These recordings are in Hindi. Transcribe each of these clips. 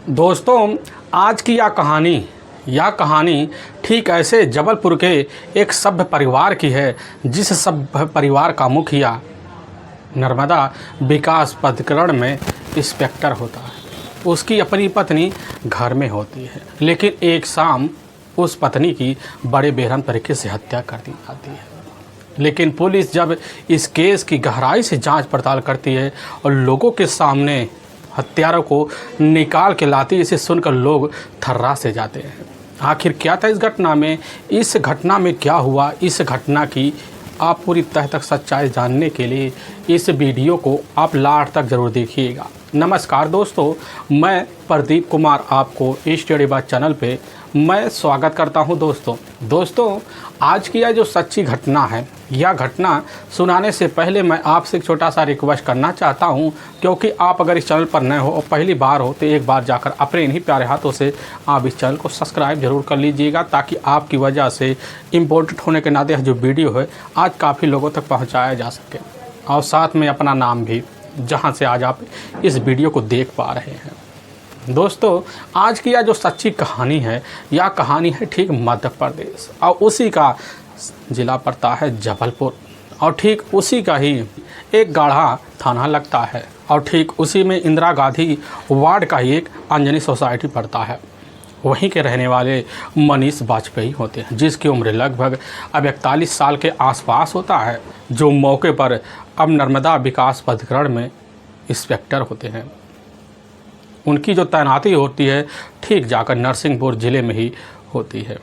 दोस्तों, आज की यह कहानी ठीक ऐसे जबलपुर के एक सभ्य परिवार की है, जिस सभ्य परिवार का मुखिया नर्मदा विकास प्राधिकरण में इंस्पेक्टर होता है। उसकी अपनी पत्नी घर में होती है, लेकिन एक शाम उस पत्नी की बड़े बेरहम तरीके से हत्या कर दी जाती है। लेकिन पुलिस जब इस केस की गहराई से जांच पड़ताल करती है और लोगों के सामने हत्यारों को निकाल के लाती, इसे सुनकर लोग थर्रा से जाते हैं। आखिर क्या था इस घटना में, इस घटना में क्या हुआ, इस घटना की आप पूरी तह तक सच्चाई जानने के लिए इस वीडियो को आप लास्ट तक ज़रूर देखिएगा। नमस्कार दोस्तों, मैं प्रदीप कुमार आपको स्टडी बात चैनल पे मैं स्वागत करता हूं। दोस्तों आज की यह जो सच्ची घटना है, यह घटना सुनाने से पहले मैं आपसे एक छोटा सा रिक्वेस्ट करना चाहता हूं, क्योंकि आप अगर इस चैनल पर नए हो और पहली बार हो तो एक बार जाकर अपने इन्हीं प्यारे हाथों से आप इस चैनल को सब्सक्राइब जरूर कर लीजिएगा, ताकि आपकी वजह से इम्पोर्टेंट होने के नाते जो वीडियो है आज काफ़ी लोगों तक पहुँचाया जा सके, और साथ में अपना नाम भी, जहाँ से आज आप इस वीडियो को देख पा रहे हैं। दोस्तों आज की यह जो सच्ची कहानी है, यह कहानी है ठीक मध्य प्रदेश, और उसी का ज़िला पड़ता है जबलपुर, और ठीक उसी का ही एक गाढ़ा थाना लगता है, और ठीक उसी में इंदिरा गांधी वार्ड का ही एक अंजनी सोसाइटी पड़ता है। वहीं के रहने वाले मनीष वाजपेयी होते हैं, जिसकी उम्र लगभग अब 41 साल के आसपास होता है, जो मौके पर अब नर्मदा विकास प्राधिकरण में इंस्पेक्टर होते हैं। उनकी जो तैनाती होती है ठीक जाकर नरसिंहपुर ज़िले में ही होती है।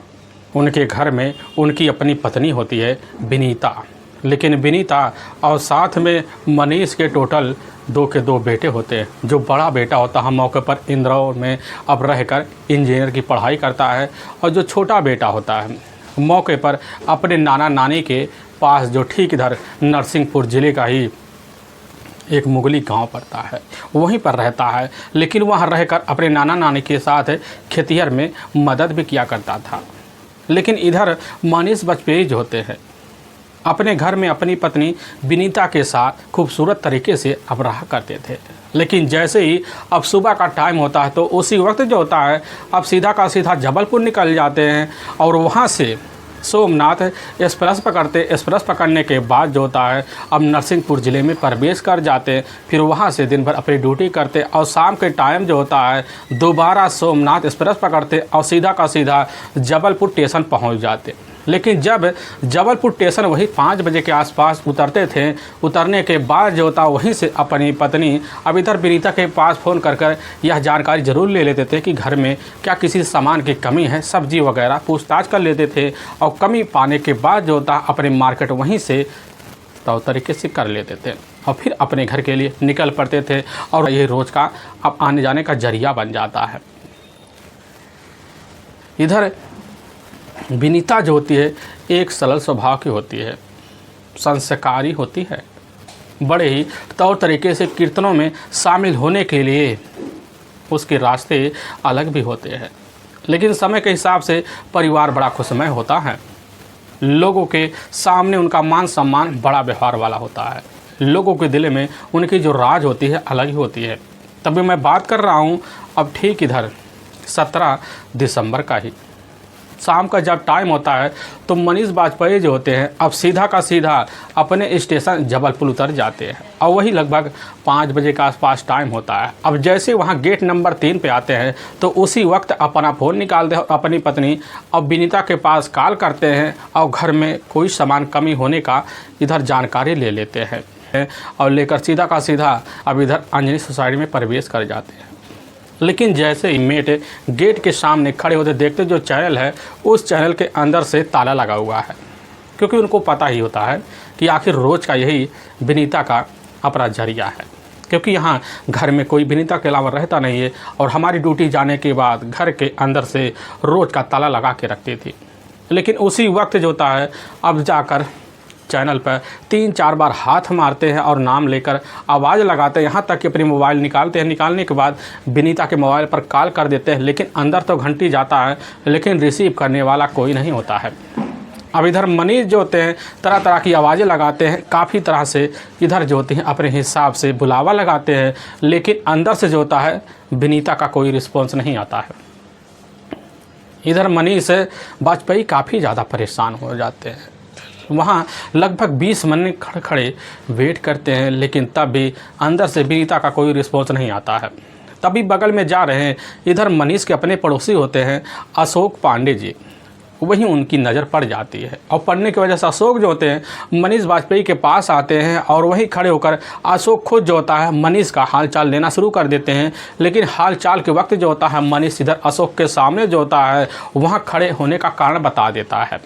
उनके घर में उनकी अपनी पत्नी होती है विनीता, लेकिन विनीता और साथ में मनीष के टोटल 2 के 2 बेटे होते हैं। जो बड़ा बेटा होता है मौके पर इंदौर में अब रहकर इंजीनियर की पढ़ाई करता है, और जो छोटा बेटा होता है मौके पर अपने नाना नानी के पास, जो ठीक इधर नरसिंहपुर ज़िले का ही एक मुगली गांव पड़ता है, वहीं पर रहता है। लेकिन वहां रहकर अपने नाना नानी के साथ खेतिहर में मदद भी किया करता था। लेकिन इधर मनीष वाजपेयी जो होते हैं अपने घर में अपनी पत्नी विनीता के साथ खूबसूरत तरीके से अब रहा करते थे। लेकिन जैसे ही अब सुबह का टाइम होता है तो उसी वक्त जो होता है अब सीधा का सीधा जबलपुर निकल जाते हैं, और वहाँ से सोमनाथ एक्सप्रेस पकड़ने के बाद जो होता है अब नरसिंहपुर ज़िले में प्रवेश कर जाते हैं। फिर वहाँ से दिन भर अपनी ड्यूटी करते, और शाम के टाइम जो होता है दोबारा सोमनाथ एक्सप्रेस पकड़ते और सीधा का सीधा जबलपुर स्टेशन पहुँच जाते। लेकिन जब जबलपुर स्टेशन वही 5 बजे के आसपास उतरते थे, उतरने के बाद जो होता वहीं से अपनी पत्नी अब इधर विनीता के पास फ़ोन कर यह जानकारी ज़रूर ले लेते थे कि घर में क्या किसी सामान की कमी है, सब्जी वगैरह पूछताछ कर लेते थे, और कमी पाने के बाद जो होता अपने मार्केट वहीं से तो तरीके से कर लेते थे, और फिर अपने घर के लिए निकल पड़ते थे, और यही रोज़ का अब आने जाने का जरिया बन जाता है। इधर विनीता जो होती है एक सरल स्वभाव की होती है, संस्कारी होती है, बड़े ही तौर तरीके से कीर्तनों में शामिल होने के लिए उसके रास्ते अलग भी होते हैं। लेकिन समय के हिसाब से परिवार बड़ा खुशमय होता है। लोगों के सामने उनका मान सम्मान बड़ा व्यवहार वाला होता है। लोगों के दिल में उनकी जो राज होती है अलग ही होती है। तभी मैं बात कर रहा हूँ अब ठीक इधर 17 दिसंबर का ही शाम का जब टाइम होता है तो मनीष वाजपेयी जो होते हैं अब सीधा का सीधा अपने स्टेशन जबलपुर उतर जाते हैं, और वही लगभग 5 बजे के आसपास टाइम होता है। अब जैसे वहां गेट नंबर 3 पे आते हैं तो उसी वक्त अपना फ़ोन निकालते हैं और अपनी पत्नी अब विनीता के पास कॉल करते हैं, और घर में कोई सामान कमी होने का इधर जानकारी ले लेते हैं, और लेकर सीधा का सीधा अब इधर अंजनी सोसाइटी में प्रवेश कर जाते हैं। लेकिन जैसे ही मेट गेट के सामने खड़े होते देखते जो चैनल है उस चैनल के अंदर से ताला लगा हुआ है, क्योंकि उनको पता ही होता है कि आखिर रोज़ का यही विनीता का अपना जरिया है, क्योंकि यहाँ घर में कोई विनीता के अलावा रहता नहीं है, और हमारी ड्यूटी जाने के बाद घर के अंदर से रोज़ का ताला लगा के रखती थी। लेकिन उसी वक्त जो होता है अब जाकर चैनल पर 3-4 बार हाथ मारते हैं और नाम लेकर आवाज़ लगाते हैं, यहाँ तक कि अपनी मोबाइल निकालते हैं। निकालने के बाद विनीता के मोबाइल पर कॉल कर देते हैं, लेकिन अंदर तो घंटी जाता है, लेकिन रिसीव करने वाला कोई नहीं होता है। अब इधर मनीष जो होते हैं तरह तरह की आवाज़ें लगाते हैं, काफ़ी तरह से इधर जो होती हैं अपने हिसाब से बुलावा लगाते हैं, लेकिन अंदर से जो होता है विनीता का कोई रिस्पॉन्स नहीं आता है। इधर मनीष वाजपेयी काफ़ी ज़्यादा परेशान हो जाते हैं। वहाँ लगभग 20 महीने खड़े खड़े वेट करते हैं, लेकिन तब भी अंदर से विनीता का कोई रिस्पॉन्स नहीं आता है। तभी बगल में जा रहे हैं, इधर मनीष के अपने पड़ोसी होते हैं अशोक पांडे जी, वहीं उनकी नज़र पड़ जाती है और पड़ने की वजह से अशोक जो होते हैं मनीष वाजपेयी के पास आते हैं और वहीं खड़े होकर अशोक खुद जो होता है मनीष का हालचाल लेना शुरू कर देते हैं। लेकिन हालचाल के वक्त जो होता है मनीष इधर अशोक के सामने जो होता है वहाँ खड़े होने का कारण बता देता है।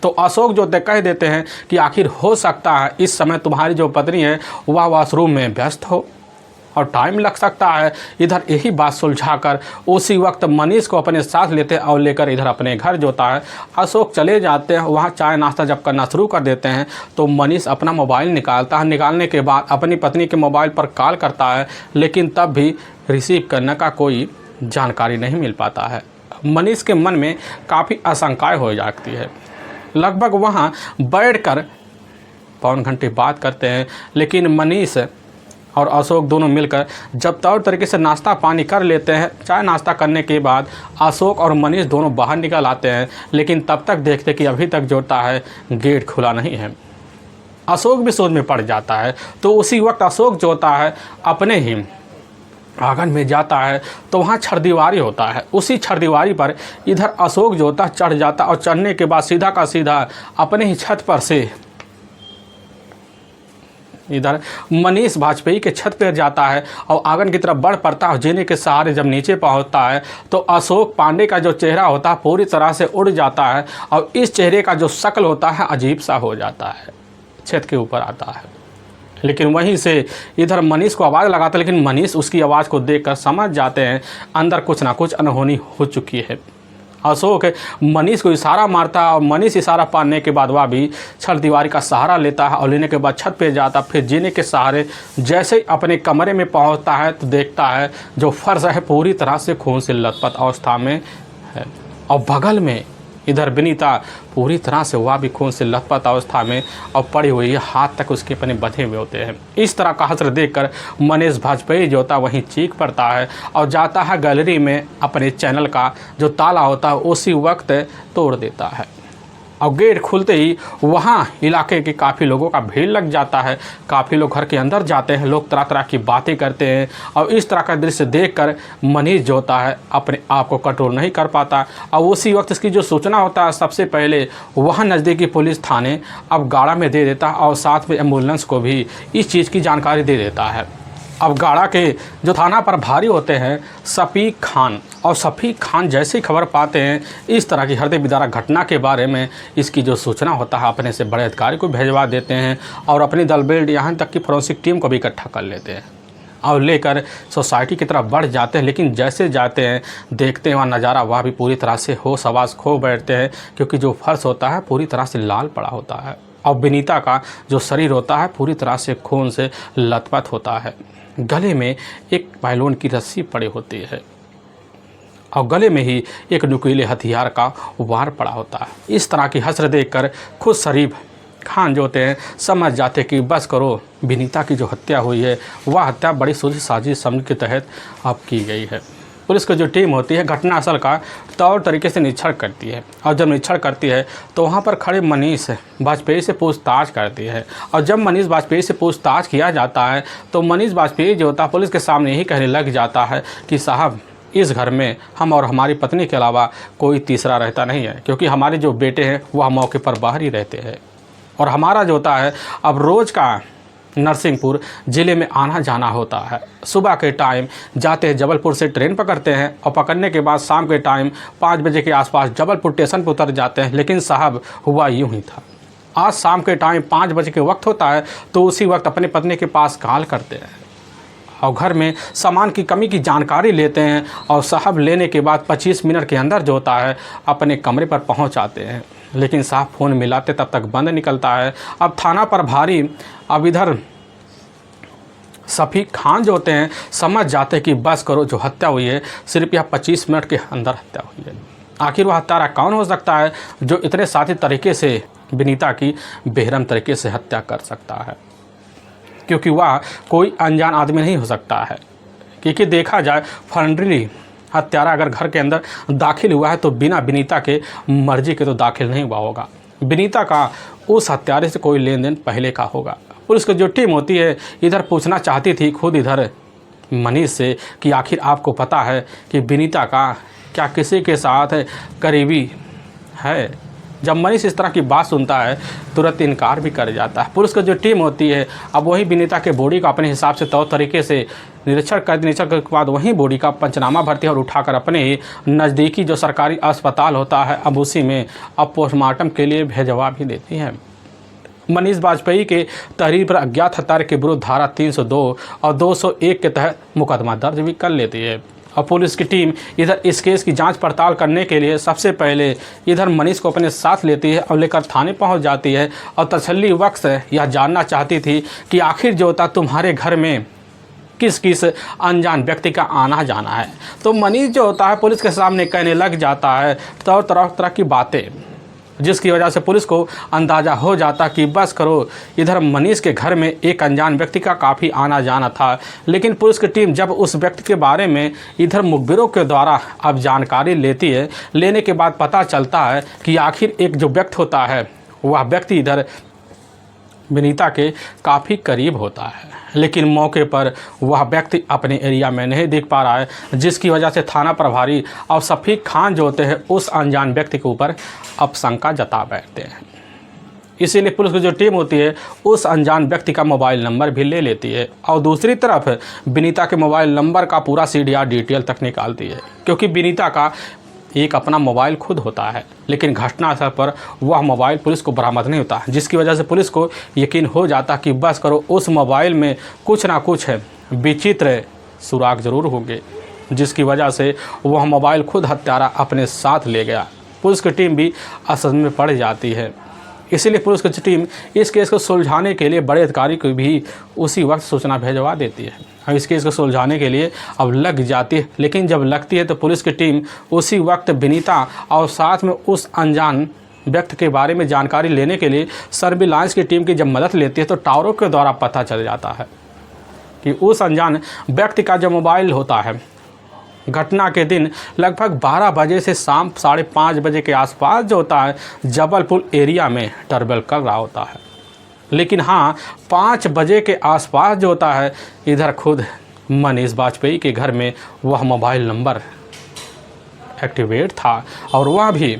तो अशोक जो कह देते हैं कि आखिर हो सकता है इस समय तुम्हारी जो पत्नी है वह वॉशरूम में व्यस्त हो और टाइम लग सकता है। इधर यही बात सुलझाकर उसी वक्त मनीष को अपने साथ लेते हैं और लेकर इधर अपने घर जो होता है अशोक चले जाते हैं। वहाँ चाय नाश्ता जब करना शुरू कर देते हैं तो मनीष अपना मोबाइल निकालता है। निकालने के बाद अपनी पत्नी के मोबाइल पर कॉल करता है, लेकिन तब भी रिसीव करने का कोई जानकारी नहीं मिल पाता है। मनीष के मन में काफ़ी आशंकाएँ हो जाती है। लगभग वहाँ बैठकर पौन घंटे बात करते हैं, लेकिन मनीष और अशोक दोनों मिलकर जब तौर तरीके से नाश्ता पानी कर लेते हैं, चाय नाश्ता करने के बाद अशोक और मनीष दोनों बाहर निकल आते हैं, लेकिन तब तक देखते कि अभी तक जो होता है गेट खुला नहीं है। अशोक भी सोच में पड़ जाता है। तो उसी वक्त अशोक जो होता है अपने ही आंगन में जाता है तो वहाँ छरदीवारी होता है। उसी छरदीवारी पर इधर अशोक जो होता है चढ़ जाता और चढ़ने के बाद सीधा का सीधा अपने ही छत पर से इधर मनीष वाजपेयी के छत पर जाता है और आंगन की तरफ बढ़ पड़ता है। जीने के सहारे जब नीचे पहुंचता है तो अशोक पांडे का जो चेहरा होता है पूरी तरह से उड़ जाता है और इस चेहरे का जो शक्ल होता है अजीब सा हो जाता है, छत के ऊपर आता है। लेकिन वहीं से इधर मनीष को आवाज़ लगाता है, लेकिन मनीष उसकी आवाज़ को देखकर समझ जाते हैं अंदर कुछ ना कुछ अनहोनी हो चुकी है। अशोक मनीष को इशारा मारता है और मनीष इशारा पाने के बाद वह भी छत दीवारी का सहारा लेता है और लेने के बाद छत पे जाता। फिर जीने के सहारे जैसे ही अपने कमरे में पहुंचता है तो देखता है जो फर्श है पूरी तरह से खून से लथपथ अवस्था में है और बगल में इधर विनीता पूरी तरह से वह भी खून से लथपथ अवस्था में और पड़ी हुई है, हाथ तक उसके अपने बंधे हुए होते हैं। इस तरह का हश्र देखकर मनीष वाजपेयी जो होता है वहीं चीख पड़ता है और जाता है गैलरी में अपने चैनल का जो ताला होता है उसी वक्त तोड़ देता है और गेट खुलते ही वहाँ इलाके के काफ़ी लोगों का भीड़ लग जाता है। काफ़ी लोग घर के अंदर जाते हैं, लोग तरह तरह की बातें करते हैं और इस तरह का दृश्य देखकर मनीष जो होता है अपने आप को कंट्रोल नहीं कर पाता और उसी वक्त इसकी जो सूचना होता है सबसे पहले वहाँ नज़दीकी पुलिस थाने अब गाड़ा में दे देता है और साथ में एम्बुलेंस को भी इस चीज़ की जानकारी दे देता है। अब गाड़ा के जो थाना पर भारी होते हैं शफीक खान, और शफीक खान जैसे ही खबर पाते हैं इस तरह की हृदय विदारक घटना के बारे में, इसकी जो सूचना होता है अपने से बड़े अधिकारी को भेजवा देते हैं और अपनी दलबेल यहाँ तक कि फोरेंसिक टीम को भी इकट्ठा कर लेते हैं और लेकर सोसाइटी की तरफ बढ़ जाते हैं। लेकिन जैसे जाते हैं देखते हैं वहाँ नज़ारा वह भी पूरी तरह से होश आवाज़ खो बैठते हैं, क्योंकि जो फर्श होता है पूरी तरह से लाल पड़ा होता है और विनीता का जो शरीर होता है पूरी तरह से खून से लथपथ होता है। गले में एक पायलोन की रस्सी पड़ी होती है और गले में ही एक नुकीले हथियार का वार पड़ा होता है। इस तरह की हश्र देखकर खुद शरीफ खान जो होते हैं समझ जाते कि बस करो, विनीता की जो हत्या हुई है वह हत्या बड़ी सूझी साजिश समझ के तहत अब की गई है। पुलिस की जो टीम होती है घटनास्थल का तौर तरीके से निरीक्षण करती है और जब निरीक्षण करती है तो वहाँ पर खड़े मनीष वाजपेयी से पूछताछ करती है और जब मनीष वाजपेयी से पूछताछ किया जाता है तो मनीष वाजपेयी जो होता है पुलिस के सामने यही कहने लग जाता है कि साहब इस घर में हम और हमारी पत्नी के अलावा कोई तीसरा रहता नहीं है, क्योंकि हमारे जो बेटे हैं वह मौके पर बाहर ही रहते हैं और हमारा जो होता है अब रोज़ का नरसिंहपुर ज़िले में आना जाना होता है। सुबह के टाइम जाते हैं जबलपुर से ट्रेन पकड़ते हैं और पकड़ने के बाद शाम के टाइम 5 बजे के आसपास जबलपुर स्टेशन पर उतर जाते हैं। लेकिन साहब हुआ यूँ ही था, आज शाम के टाइम 5 बजे के वक्त होता है तो उसी वक्त अपनी पत्नी के पास कॉल करते हैं और घर में सामान की कमी की जानकारी लेते हैं और साहब लेने के बाद 25 मिनट के अंदर जो होता है अपने कमरे पर पहुंच आते हैं। लेकिन साहब फ़ोन मिलाते तब तक बंद निकलता है। अब थाना पर भारी, अब इधर शफीक खान जो होते हैं समझ जाते कि बस करो, जो हत्या हुई है सिर्फ यह 25 मिनट के अंदर हत्या हुई है आखिर वह हत्यारा कौन हो सकता है जो इतने साथी तरीके से विनीता की बेरहम तरीके से हत्या कर सकता है, क्योंकि वह कोई अनजान आदमी नहीं हो सकता है। क्योंकि देखा जाए फंडली हत्यारा अगर घर के अंदर दाखिल हुआ है तो बिना विनीता के मर्जी के तो दाखिल नहीं हुआ होगा। विनीता का उस हत्यारे से कोई लेन देन पहले का होगा। पुलिस की जो टीम होती है इधर पूछना चाहती थी खुद इधर मनीष से कि आखिर आपको पता है कि विनीता का क्या किसी के साथ करीबी है। जब मनीष इस तरह की बात सुनता है तुरंत इनकार भी कर जाता है। पुलिस की जो टीम होती है अब वही विनीता के बॉडी का अपने हिसाब से तौर तरीके से निरीक्षण करने के बाद वहीं बॉडी का पंचनामा भरती है और उठाकर अपने ही नज़दीकी जो सरकारी अस्पताल होता है अब उसी में अब पोस्टमार्टम के लिए भेजवा भी देती है। मनीष वाजपेयी के तहरीर पर अज्ञात हत्यारे के विरुद्ध धारा 302 और 201 के तहत मुकदमा दर्ज भी कर लेती है। और पुलिस की टीम इधर इस केस की जांच पड़ताल करने के लिए सबसे पहले इधर मनीष को अपने साथ लेती है और लेकर थाने पहुंच जाती है और तसल्ली वक्त यह जानना चाहती थी कि आखिर जो होता तुम्हारे घर में किस किस अनजान व्यक्ति का आना जाना है। तो मनीष जो होता है पुलिस के सामने कहने लग जाता है तो तरह की बातें, जिसकी वजह से पुलिस को अंदाज़ा हो जाता कि बस करो इधर मनीष के घर में एक अनजान व्यक्ति का काफ़ी आना जाना था। लेकिन पुलिस की टीम जब उस व्यक्ति के बारे में इधर मुखबिरों के द्वारा अब जानकारी लेती है, लेने के बाद पता चलता है कि आखिर एक जो व्यक्ति होता है वह व्यक्ति इधर विनीता के काफ़ी करीब होता है, लेकिन मौके पर वह व्यक्ति अपने एरिया में नहीं दिख पा रहा है, जिसकी वजह से थाना प्रभारी और शफीक खान जो होते हैं उस अनजान व्यक्ति के ऊपर अब शंका जता बैठते हैं। इसीलिए पुलिस की जो टीम होती है उस अनजान व्यक्ति का मोबाइल नंबर भी ले लेती है और दूसरी तरफ विनीता के मोबाइल नंबर का पूरा CDR डिटेल तक निकालती है, क्योंकि विनीता का एक अपना मोबाइल खुद होता है, लेकिन घटनास्थल पर वह मोबाइल पुलिस को बरामद नहीं होता, जिसकी वजह से पुलिस को यकीन हो जाता कि बस करो उस मोबाइल में कुछ ना कुछ है विचित्र सुराग जरूर होंगे, जिसकी वजह से वह मोबाइल खुद हत्यारा अपने साथ ले गया। पुलिस की टीम भी असर में पड़ जाती है। इसीलिए पुलिस की टीम इस केस को सुलझाने के लिए बड़े अधिकारी को भी उसी वक्त सूचना भेजवा देती है और इस केस को सुलझाने के लिए अब लग जाती है। लेकिन जब लगती है तो पुलिस की टीम उसी वक्त विनीता और साथ में उस अनजान व्यक्ति के बारे में जानकारी लेने के लिए सर्विलांस की टीम की जब मदद लेती है तो टावरों के द्वारा पता चल जाता है कि उस अनजान व्यक्ति का जो मोबाइल होता है घटना के दिन लगभग 12 बजे से शाम 5:30 बजे के आसपास जो होता है जबलपुर एरिया में ट्रैवल कर रहा होता है। लेकिन हाँ 5 बजे के आसपास जो होता है इधर खुद मनीष वाजपेयी के घर में वह मोबाइल नंबर एक्टिवेट था और वह भी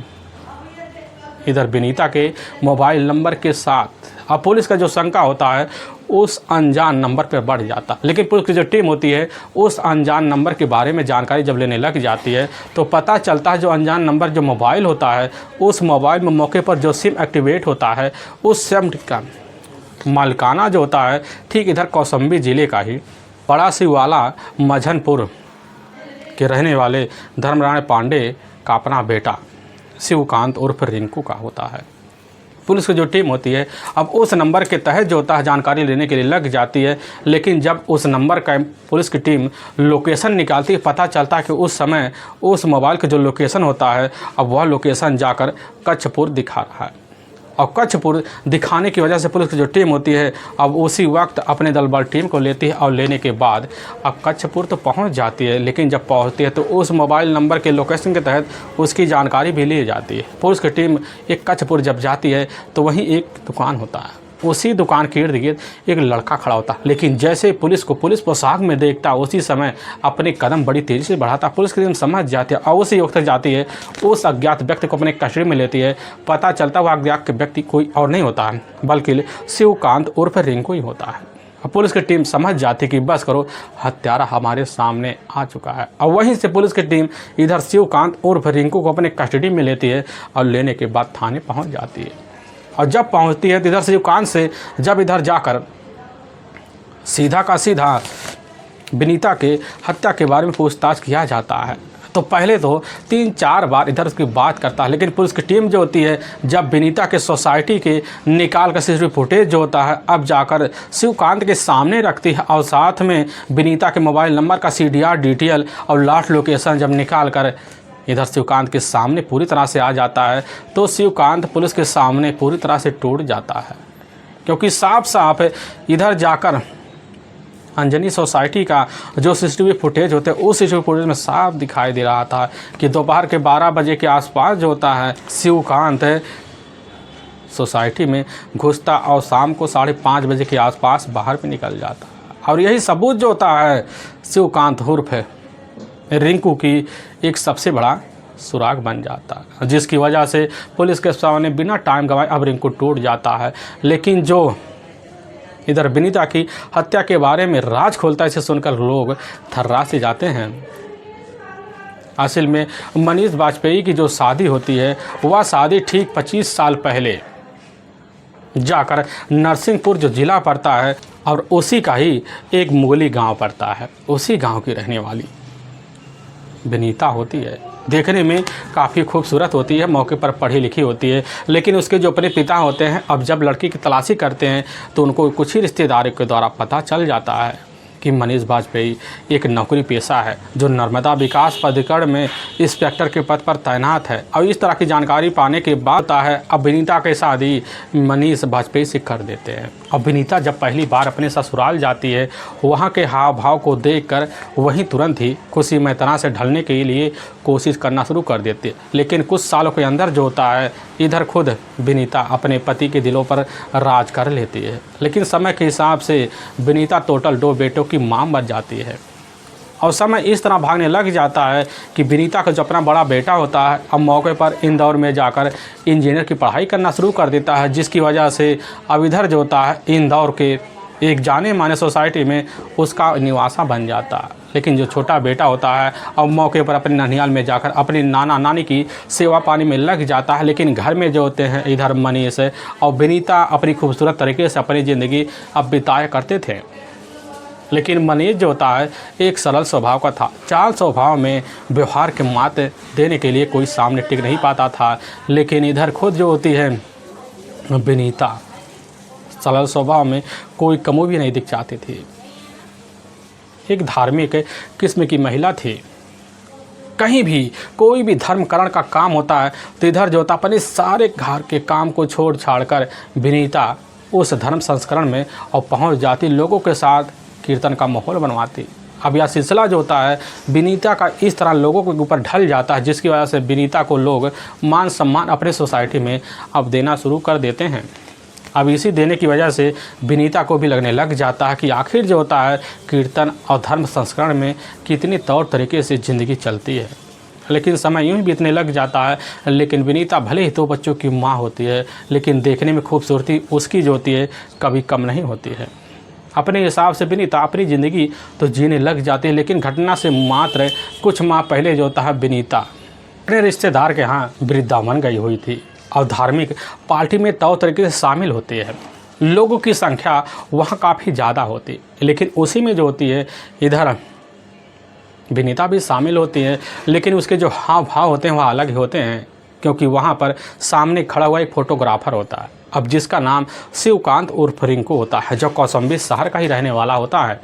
इधर विनीता के मोबाइल नंबर के साथ। अब पुलिस का जो शंका होता है उस अनजान नंबर पर बढ़ जाता, लेकिन पुलिस की जो टीम होती है उस अनजान नंबर के बारे में जानकारी जब लेने लग जाती है तो पता चलता है जो अनजान नंबर जो मोबाइल होता है उस मोबाइल में मौके पर जो सिम एक्टिवेट होता है उस सिम का मालिकाना जो होता है ठीक इधर कौशाम्बी ज़िले का ही बड़ा सिवाला मझनपुर के रहने वाले धर्मराय पांडे का अपना बेटा शिवकांत उर्फ रिंकू का होता है। पुलिस की जो टीम होती है अब उस नंबर के तहत जो होता है जानकारी लेने के लिए लग जाती है, लेकिन जब उस नंबर का पुलिस की टीम लोकेशन निकालती है पता चलता है कि उस समय उस मोबाइल का जो लोकेशन होता है अब वह लोकेशन जाकर कच्छपुर दिखा रहा है और कच्छपुर दिखाने की वजह से पुलिस की जो टीम होती है अब उसी वक्त अपने दल बल टीम को लेती है और लेने के बाद अब कच्छपुर तो पहुंच जाती है, लेकिन जब पहुंचती है तो उस मोबाइल नंबर के लोकेशन के तहत उसकी जानकारी भी ली जाती है। पुलिस की टीम एक कच्छपुर जब जाती है तो वहीं एक दुकान होता है, उसी दुकान के इर्द गिर्द एक लड़का खड़ा होता, लेकिन जैसे पुलिस पोशाक में देखता उसी समय अपने कदम बड़ी तेज़ी से बढ़ाता। पुलिस की टीम समझ जाती है और उसी वक्त जाती है उस अज्ञात व्यक्ति को अपने कस्टडी में लेती है। पता चलता वह अज्ञात व्यक्ति कोई और नहीं होता है बल्कि शिवकांत उर्फ रिंकू ही होता है। पुलिस की टीम समझ जाती कि बस करो हत्यारा हमारे सामने आ चुका है और वहीं से पुलिस की टीम इधर शिवकांत उर्फ रिंकू को अपने कस्टडी में लेती है और लेने के बाद थाने पहुँच जाती है। और जब पहुंचती है तो इधर शिवकांत से जब इधर जाकर सीधा का सीधा विनीता के हत्या के बारे में पूछताछ किया जाता है तो पहले तो 3-4 बार इधर उसकी बात करता है, लेकिन पुलिस की टीम जो होती है जब विनीता के सोसाइटी के निकाल कर CCTV फुटेज जो होता है अब जाकर शिवकांत के सामने रखती है और साथ में विनीता के मोबाइल नंबर का CDR डिटेल और लास्ट लोकेशन जब निकाल कर इधर शिवकांत के सामने पूरी तरह से आ जाता है तो शिवकांत पुलिस के सामने पूरी तरह से टूट जाता है, क्योंकि साफ साफ इधर जाकर अंजनी सोसाइटी का जो सीसीटीवी फुटेज होते हैं उस सीसीटीवी फुटेज में साफ दिखाई दे रहा था कि दोपहर के 12 बजे के आसपास जो होता है शिवकांत सोसाइटी में घुसता और शाम को 5:30 बजे के आसपास बाहर भी निकल जाता है। और यही सबूत जो होता है शिवकांत उर्फ रिंकू की एक सबसे बड़ा सुराग बन जाता है, जिसकी वजह से पुलिस के सामने बिना टाइम गंवाए अब रिंकू टूट जाता है। लेकिन जो इधर विनीता की हत्या के बारे में राज खोलता है, इसे सुनकर लोग थर्रा से जाते हैं। असल में मनीष वाजपेयी की जो शादी होती है वह शादी ठीक 25 साल पहले जाकर नरसिंहपुर जो ज़िला पड़ता है और उसी का ही एक मुगली गांव पड़ता है, उसी गांव की रहने वाली विनीता होती है। देखने में काफ़ी खूबसूरत होती है, मौके पर पढ़ी लिखी होती है, लेकिन उसके जो अपने पिता होते हैं अब जब लड़की की तलाशी करते हैं तो उनको कुछ ही रिश्तेदारों के द्वारा पता चल जाता है कि मनीष वाजपेयी एक नौकरी पेशा है जो नर्मदा विकास प्राधिकरण में इंस्पेक्टर के पद पर तैनात है। और इस तरह की जानकारी पाने के बाद होता है अब विनीता के शादी मनीष वाजपेयी से कर देते हैं। अब विनीता जब पहली बार अपने ससुराल जाती है वहाँ के हाव भाव को देखकर वहीं तुरंत ही खुशी मैतना से ढलने के लिए कोशिश करना शुरू कर देती है। लेकिन कुछ सालों के अंदर जो होता है इधर खुद विनीता अपने पति के दिलों पर राज कर लेती है। लेकिन समय के हिसाब से विनीता टोटल 2 बेटों की मां बन जाती है और समय इस तरह भागने लग जाता है कि विनीता का जो अपना बड़ा बेटा होता है अब मौके पर इंदौर में जाकर इंजीनियर की पढ़ाई करना शुरू कर देता है, जिसकी वजह से अब इधर जो होता है इंदौर के एक जाने माने सोसाइटी में उसका निवासा बन जाता है। लेकिन जो छोटा बेटा होता है अब मौके पर अपने ननिहाल में जाकर अपने नाना नानी की सेवा पानी में लग जाता है। लेकिन घर में जो होते हैं इधर मनीष और विनीता अपनी खूबसूरत तरीके से अपनी ज़िंदगी अब बिताया करते थे। लेकिन मनीष जो होता है एक सरल स्वभाव का था, चाल स्वभाव में व्यवहार के मात देने के लिए कोई सामने टिक नहीं पाता था। लेकिन इधर खुद जो होती है विनीता सरल स्वभाव में कोई कमी भी नहीं दिख चाहती थी, एक धार्मिक किस्म की महिला थी। कहीं भी कोई भी धर्मकरण का काम होता है तो इधर जो होता अपने सारे घर के काम को छोड़ छाड़ कर विनीता उस धर्म संस्करण में और पहुंच जाती, लोगों के साथ कीर्तन का माहौल बनवाती। अब यह सिलसिला जो होता है विनीता का इस तरह लोगों के ऊपर ढल जाता है, जिसकी वजह से विनीता को लोग मान सम्मान अपने सोसाइटी में अब देना शुरू कर देते हैं। अब इसी देने की वजह से विनीता को भी लगने लग जाता है कि आखिर जो होता है कीर्तन और धर्म संस्करण में कितनी तौर तरीके से ज़िंदगी चलती है। लेकिन समय यूँ ही बीतने लग जाता है। लेकिन विनीता भले ही 2 बच्चों की माँ होती है, लेकिन देखने में खूबसूरती उसकी जो होती है कभी कम नहीं होती है। अपने हिसाब से विनीता अपनी ज़िंदगी तो जीने लग जाती है। लेकिन घटना से मात्र कुछ माह पहले जो होता है विनीता अपने रिश्तेदार के यहाँ वृंदावन गई हुई थी और धार्मिक पार्टी में तौर तरीके से शामिल होती है। लोगों की संख्या वहाँ काफ़ी ज़्यादा होती, लेकिन उसी में जो होती है इधर विनीता भी शामिल होती है। लेकिन उसके जो हाव भाव होते हैं वह अलग ही होते हैं, क्योंकि वहाँ पर सामने खड़ा हुआ एक फ़ोटोग्राफ़र होता है अब जिसका नाम शिवकांत उर्फ रिंकू होता है, जो कौशाम्बी शहर का ही रहने वाला होता है।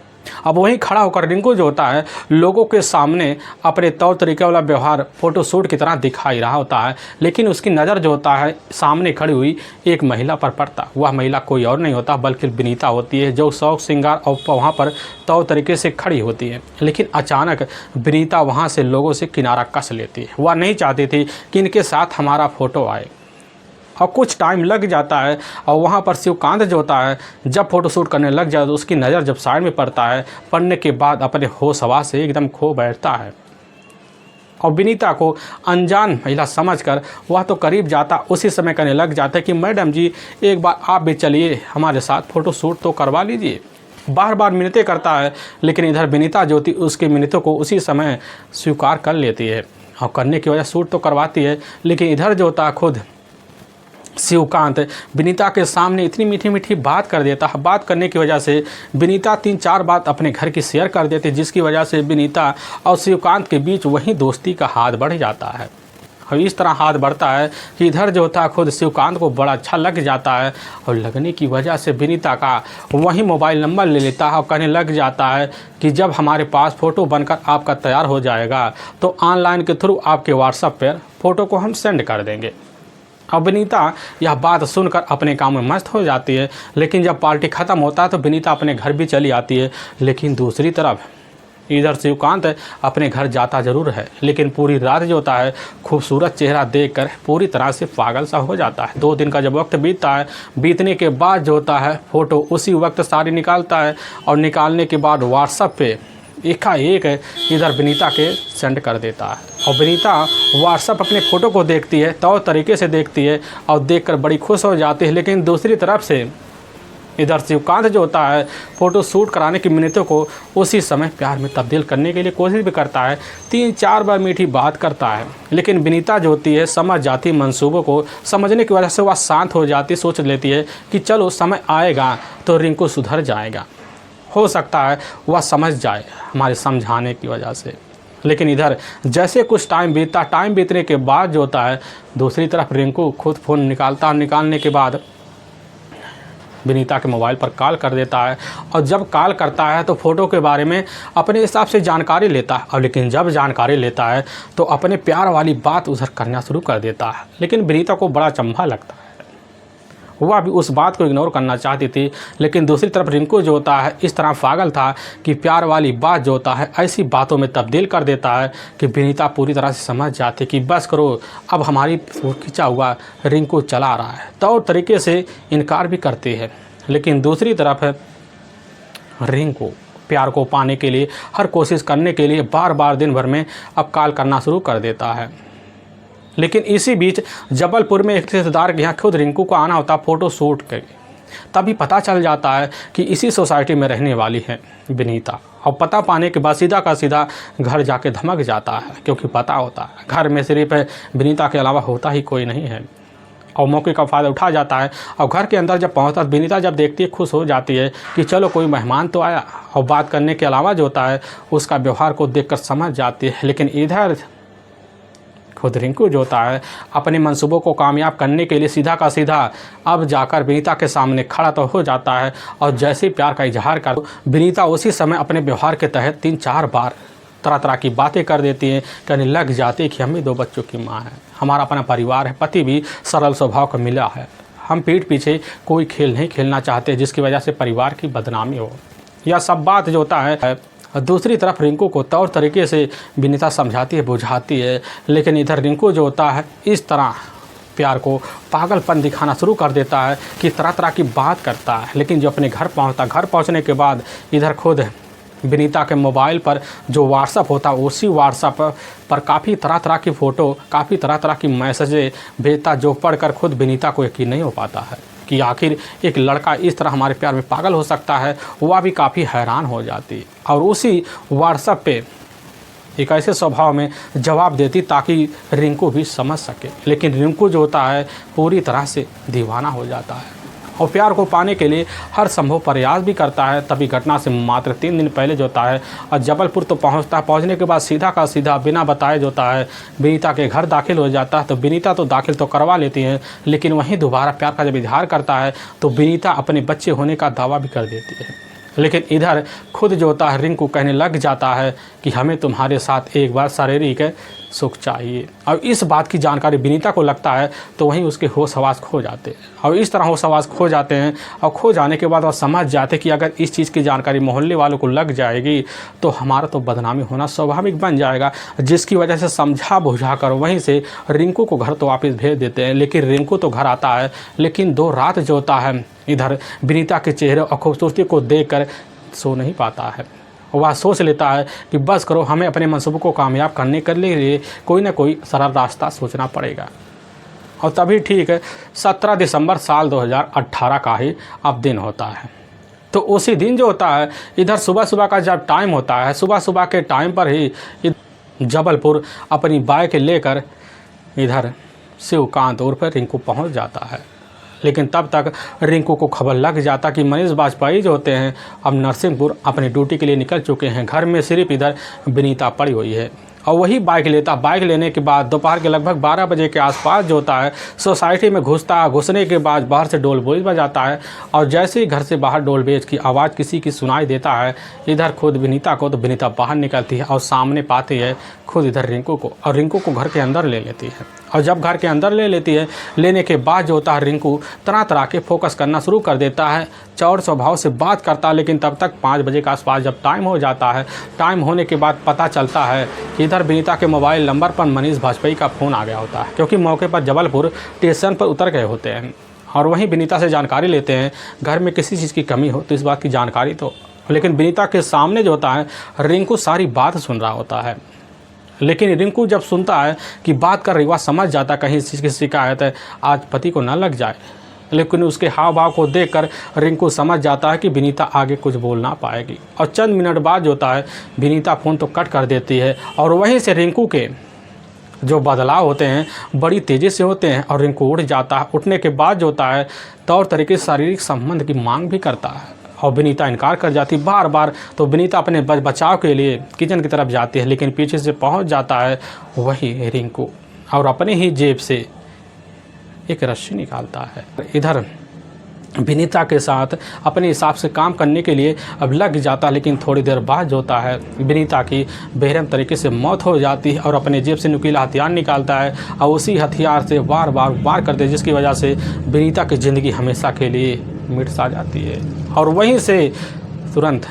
अब वहीं खड़ा होकर रिंकू जो होता है लोगों के सामने अपने तौर तरीके वाला व्यवहार फ़ोटोशूट की तरह दिखाई रहा होता है। लेकिन उसकी नज़र जो होता है सामने खड़ी हुई एक महिला पर पड़ता। वह महिला कोई और नहीं होता बल्कि विनीता होती है, जो शौक श्रृंगार और वहाँ पर तौर तरीके से खड़ी होती है। लेकिन अचानक विनीता वहाँ से लोगों से किनारा कस लेती है। वह नहीं चाहती थी कि इनके साथ हमारा फ़ोटो आए और कुछ टाइम लग जाता है। और वहाँ पर शिवकांत जो होता है जब फ़ोटोशूट करने लग जाए तो उसकी नज़र जब साइड में पड़ता है, पड़ने के बाद अपने होश हवास से एकदम खो बैठता है और विनीता को अनजान महिला समझकर वह तो करीब जाता, उसी समय कहने लग जाता है कि मैडम जी एक बार आप भी चलिए हमारे साथ फ़ोटोशूट तो करवा लीजिए। बार बार मिन्नतें करता है, लेकिन इधर विनीता जो थी उसकी मिन्नतों को उसी समय स्वीकार कर लेती है और करने की वजह शूट तो करवाती है। लेकिन इधर जो होता है खुद शिवकांत विनीता के सामने इतनी मीठी मीठी बात कर देता है। बात करने की वजह से विनीता 3-4 बात अपने घर की शेयर कर देती, जिसकी वजह से विनीता और शिवकांत के बीच वही दोस्ती का हाथ बढ़ जाता है। और इस तरह हाथ बढ़ता है कि इधर जो होता है खुद शिवकांत को बड़ा अच्छा लग जाता है और लगने की वजह से विनीता का वही मोबाइल नंबर ले लेता है और कहने लग जाता है कि जब हमारे पास फ़ोटो बनकर आपका तैयार हो जाएगा तो ऑनलाइन के थ्रू आपके व्हाट्सएप पर फ़ोटो को हम सेंड कर देंगे। अब विनीता यह बात सुनकर अपने काम में मस्त हो जाती है, लेकिन जब पार्टी ख़त्म होता है तो विनीता अपने घर भी चली आती है। लेकिन दूसरी तरफ इधर शिवकांत अपने घर जाता ज़रूर है, लेकिन पूरी रात जो होता है खूबसूरत चेहरा देखकर पूरी तरह से पागल सा हो जाता है। 2 दिन का जब वक्त बीतता है, बीतने के बाद जो होता है फ़ोटो उसी वक्त सारी निकालता है और निकालने के बाद व्हाट्सएप पे एकाएक इधर विनीता के सेंड कर देता है। और विनीता व्हाट्सएप अपने फ़ोटो को देखती है, तो तरीके से देखती है और देखकर बड़ी खुश हो जाती है। लेकिन दूसरी तरफ से इधर शिवकांत जो होता है फ़ोटो शूट कराने की मिनटों को उसी समय प्यार में तब्दील करने के लिए कोशिश भी करता है। 3-4 बार मीठी बात करता है, लेकिन विनीता जो होती है समझ जाती मंसूबों को, समझने की वजह से वह शांत हो जाती, सोच लेती है कि चलो समय आएगा तो रिंकू सुधर जाएगा, हो सकता है वह समझ जाए हमारे समझाने की वजह से। लेकिन इधर जैसे कुछ टाइम बीतने के बाद जो होता है दूसरी तरफ रिंकू खुद फ़ोन निकालता है। निकालने के बाद विनीता के मोबाइल पर कॉल कर देता है और जब कॉल करता है तो फ़ोटो के बारे में अपने हिसाब से जानकारी लेता है। और लेकिन जब जानकारी लेता है तो अपने प्यार वाली बात उधर करना शुरू कर देता है। लेकिन विनीता को बड़ा अचंभा लगता है, वह भी उस बात को इग्नोर करना चाहती थी। लेकिन दूसरी तरफ रिंकू जो होता है इस तरह पागल था कि प्यार वाली बात जो होता है ऐसी बातों में तब्दील कर देता है कि विनीता पूरी तरह से समझ जाती कि बस करो, अब हमारी खींचा हुआ रिंकू चला रहा है, तो तरीके से इनकार भी करती है। लेकिन दूसरी तरफ रिंकू प्यार को पाने के लिए हर कोशिश करने के लिए बार बार दिन भर में अब कॉल करना शुरू कर देता है। लेकिन इसी बीच जबलपुर में एक रिश्तेदार के यहाँ खुद रिंकू को आना होता फ़ोटो शूट के, तभी पता चल जाता है कि इसी सोसाइटी में रहने वाली है विनीता। और पता पाने के बाद सीधा का सीधा घर जाके धमक जाता है, क्योंकि पता होता है घर में सिर्फ विनीता के अलावा होता ही कोई नहीं है। और मौके का फ़ायदा उठा जाता है और घर के अंदर जब पहुंचता है विनीता जब देखती है खुश हो जाती है कि चलो कोई मेहमान तो आया। और बात करने के अलावा जो होता है उसका व्यवहार को देखकर समझ जाती है। लेकिन इधर खुद रिंकू जो होता है अपने मंसूबों को कामयाब करने के लिए सीधा का सीधा अब जाकर विनीता के सामने खड़ा तो हो जाता है। और जैसे ही प्यार का इजहार कर विनीता उसी समय अपने व्यवहार के तहत 3-4 बार तरह तरह की बातें कर देती हैं, कहने लग जाती है कि हम भी 2 बच्चों की माँ है, हमारा अपना परिवार है, पति भी सरल स्वभाव का मिला है, हम पीठ पीछे कोई खेल नहीं खेलना चाहते जिसकी वजह से परिवार की बदनामी हो। यह सब बात जो होता है दूसरी तरफ रिंकू को तौर तरीके से विनीता समझाती है, बुझाती है। लेकिन इधर रिंकू जो होता है इस तरह प्यार को पागलपन दिखाना शुरू कर देता है कि तरह तरह की बात करता है। लेकिन जो अपने घर पहुंचता, घर पहुंचने के बाद इधर खुद विनीता के मोबाइल पर जो व्हाट्सअप होता है उसी व्हाट्सअप पर काफ़ी तरह तरह की फ़ोटो, काफ़ी तरह तरह की मैसेजें भेजता, जो पढ़कर खुद विनीता को यकीन नहीं हो पाता है कि आखिर एक लड़का इस तरह हमारे प्यार में पागल हो सकता है। वह भी काफ़ी हैरान हो जाती और उसी व्हाट्सएप पे एक ऐसे स्वभाव में जवाब देती ताकि रिंकू भी समझ सके। लेकिन रिंकू जो होता है पूरी तरह से दीवाना हो जाता है और प्यार को पाने के लिए हर संभव प्रयास भी करता है। तभी घटना से मात्र 3 दिन पहले जो होता है और जबलपुर तो पहुंचता है। पहुंचने के बाद सीधा का सीधा बिना बताए जो होता है विनीता के घर दाखिल हो जाता है। तो विनीता तो दाखिल तो करवा लेती है, लेकिन वहीं दोबारा प्यार का जब इजहार करता है तो विनीता अपने बच्चे होने का दावा भी कर देती है। लेकिन इधर खुद जो होता है रिंकू कहने लग जाता है कि हमें तुम्हारे साथ एक बार शारीरिक सुख चाहिए। और इस बात की जानकारी विनीता को लगता है तो वहीं उसके होश हवास खो जाते हैं। और इस तरह होश हवास खो जाते हैं और खो जाने के बाद वह समझ जाते हैं कि अगर इस चीज़ की जानकारी मोहल्ले वालों को लग जाएगी तो हमारा तो बदनामी होना स्वाभाविक बन जाएगा। जिसकी वजह से समझा बुझा कर वहीं से रिंकू को घर तो वापस भेज देते हैं। लेकिन रिंकू तो घर आता है, लेकिन 2 रात जो होता है इधर विनीता के चेहरे और खूबसूरती को देखकर सो नहीं पाता है। वह सोच लेता है कि बस करो, हमें अपने मंसूबों को कामयाब करने के लिए कोई ना कोई सरल रास्ता सोचना पड़ेगा। और तभी ठीक है 17 दिसंबर साल 2018 का ही अब दिन होता है। तो उसी दिन जो होता है इधर सुबह सुबह का जब टाइम होता है, सुबह सुबह के टाइम पर ही जबलपुर अपनी बाइक लेकर इधर शिवकांत उर्फ रिंकू पहुंच जाता है। लेकिन तब तक रिंकू को खबर लग जाता कि मनीष बाजपेयी जो होते हैं अब नरसिंहपुर अपनी ड्यूटी के लिए निकल चुके हैं। घर में सिर्फ इधर विनीता पड़ी हुई है और वही बाइक लेता। बाइक लेने के बाद दोपहर के लगभग 12 बजे के आसपास जो होता है सोसाइटी में घुसने के बाद बाहर से डोल बेच बजाता है और जैसे ही घर से बाहर डोल बेच की आवाज़ किसी की सुनाई देता है, इधर खुद विनीता को, तो विनीता बाहर निकलती है और सामने पाती है खुद इधर रिंकू को, और रिंकू को घर के अंदर ले लेती है। और जब घर के अंदर ले लेती है, लेने के बाद जो होता है रिंकू तरह तरह के फोकस करना शुरू कर देता है, चौड़ स्वभाव से बात करता है। लेकिन तब तक 5 बजे के आसपास जब टाइम हो जाता है, टाइम होने के बाद पता चलता है कि इधर विनीता के मोबाइल नंबर पर मनीष वाजपेयी का फ़ोन आ गया होता है, क्योंकि मौके पर जबलपुर स्टेशन पर उतर गए होते हैं। और वहीं विनीता से जानकारी लेते हैं घर में किसी चीज़ की कमी हो तो इस बात की जानकारी तो, लेकिन विनीता के सामने जो होता है रिंकू सारी बात सुन रहा होता है। लेकिन रिंकू जब सुनता है कि बात कर रही, वह समझ जाता कहीं इस चीज़ की शिकायत है, आज पति को न लग जाए। लेकिन उसके हाव भाव को देखकर रिंकू समझ जाता है कि विनीता आगे कुछ बोल ना पाएगी। और चंद मिनट बाद जो होता है विनीता फ़ोन तो कट कर देती है और वहीं से रिंकू के जो बदलाव होते हैं बड़ी तेज़ी से होते हैं और रिंकू उठ जाता है। उठने के बाद जो होता है तौर तरीके से शारीरिक संबंध की मांग भी करता है और विनीता इनकार कर जाती बार बार। तो विनीता अपने बचाव के लिए किचन की तरफ जाती है, लेकिन पीछे से पहुंच जाता है वही रिंकू और अपने ही जेब से एक रस्सी निकालता है। इधर विनीता के साथ अपने हिसाब से काम करने के लिए अब लग जाता, लेकिन थोड़ी देर बाद जो होता है विनीता की बेरहम तरीके से मौत हो जाती है और अपने जेब से नुकीला हथियार निकालता है और उसी हथियार से बार बार वार करते हैं, जिसकी वजह से विनीता की ज़िंदगी हमेशा के लिए मिट सा जाती है। और वहीं से तुरंत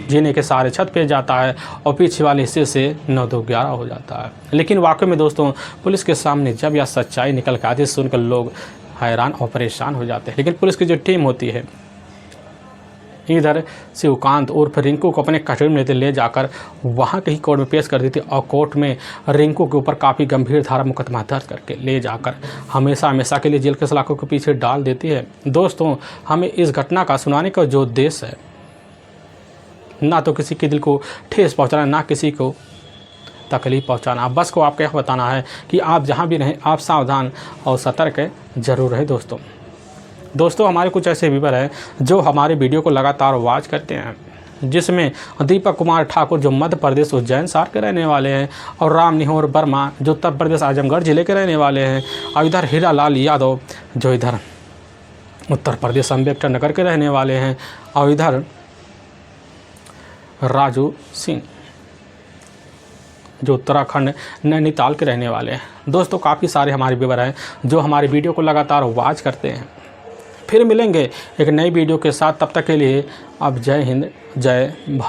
जीने के सारे छत पे जाता है और पीछे वाले हिस्से से 9-2-11 हो जाता है। लेकिन वाकई में दोस्तों पुलिस के सामने जब यह सच्चाई निकल के आती है, सुनकर लोग हैरान और परेशान हो जाते हैं। लेकिन पुलिस की जो टीम होती है इधर शिवकांत उर्फ रिंकू को अपने कस्टडी में ले जाकर वहाँ के ही कोर्ट में पेश कर दी थी और कोर्ट में रिंकू के ऊपर काफ़ी गंभीर धारा मुकदमा दर्ज करके ले जाकर हमेशा के लिए जेल के सलाखों के पीछे डाल देती है। दोस्तों हमें इस घटना का सुनाने का जो उद्देश्य है, ना तो किसी के दिल को ठेस पहुँचाना, ना किसी को तकलीफ पहुंचाना, बस को आपको यह बताना है कि आप जहां भी रहें आप सावधान और सतर्क जरूर रहें। दोस्तों हमारे कुछ ऐसे व्यूअर हैं जो हमारे वीडियो को लगातार वॉच करते हैं, जिसमें दीपक कुमार ठाकुर जो मध्य प्रदेश उज्जैन शहर के रहने वाले हैं, और राम निहोर वर्मा जो उत्तर प्रदेश आजमगढ़ ज़िले के रहने वाले हैं, और इधर हीरा लाल यादव जो इधर उत्तर प्रदेश अम्बेडकर नगर के रहने वाले हैं, और इधर राजू सिंह जो उत्तराखंड नैनीताल के रहने वाले हैं। दोस्तों काफ़ी सारे हमारे व्यूअर हैं जो हमारे वीडियो को लगातार वॉच करते हैं। फिर मिलेंगे एक नई वीडियो के साथ, तब तक के लिए अब जय हिंद जय भारत।